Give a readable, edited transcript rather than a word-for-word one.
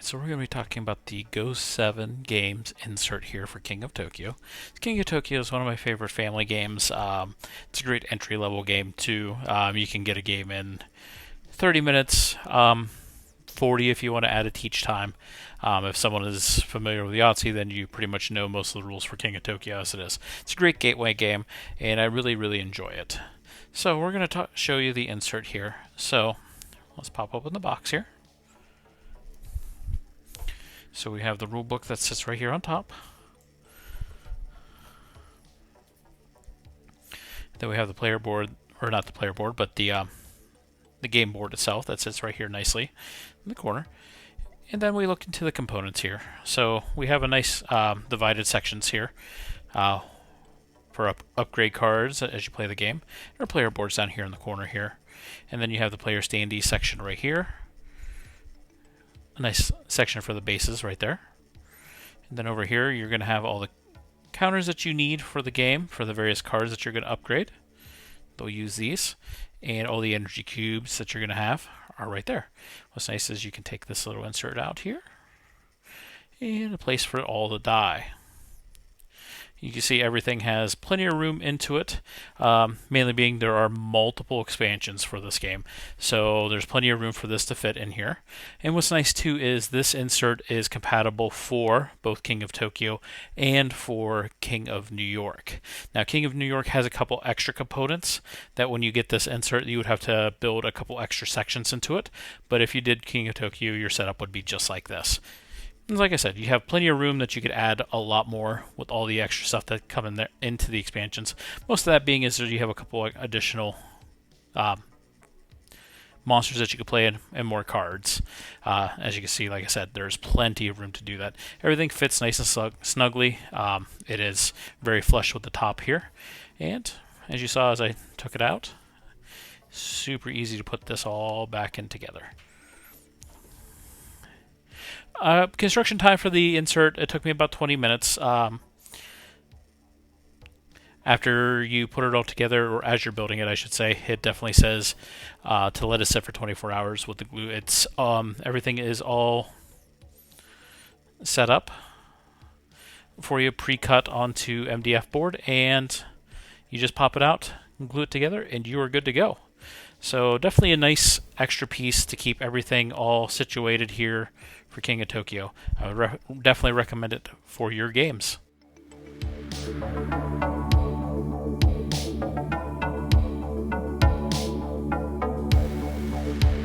Alright, so we're going to be talking about the Go 7 Games insert here for King of Tokyo. King of Tokyo is one of my favorite family games. It's a great entry-level game, too. You can get a game in 30 minutes, 40 if you want to add a teach time. If someone is familiar with Yahtzee, then you pretty much know most of the rules for King of Tokyo as it is. It's a great gateway game, and I really, really enjoy it. So we're going to show you the insert here. So let's pop open the box here. So we have the rule book that sits right here on top. Then we have the player board, or not the player board, but the game board itself that sits right here nicely in the corner. And then we look into the components here. So we have a nice divided sections here for upgrade cards as you play the game. Our player board's down here in the corner here. And then you have the player standee section right here. A nice section for the bases right there. And then over here you're going to have all the counters that you need for the game for the various cards that you're going to upgrade. They'll use these. And all the energy cubes that you're going to have are right there. What's nice is you can take this little insert out here and a place for all the die. You can see everything has plenty of room into it, mainly being there are multiple expansions for this game. So there's plenty of room for this to fit in here. And what's nice too is this insert is compatible for both King of Tokyo and for King of New York. Now King of New York has a couple extra components that when you get this insert you would have to build a couple extra sections into it. But if you did King of Tokyo, your setup would be just like this. Like I said, you have plenty of room that you could add a lot more with all the extra stuff that come in there into the expansions. Most of that being is that you have a couple additional monsters that you can play in and more cards. As you can see, like I said, there's plenty of room to do that. Everything fits nice and snugly. It is very flush with the top here. And as you saw as I took it out, super easy to put this all back in together. Construction time for the insert, it took me about 20 minutes. After you put it all together, or as you're building it, I should say, it definitely says to let it sit for 24 hours with the glue. It's everything is all set up for you, pre-cut onto MDF board, and you just pop it out and glue it together, and you are good to go. So definitely a nice extra piece to keep everything all situated here for King of Tokyo. I would definitely recommend it for your games.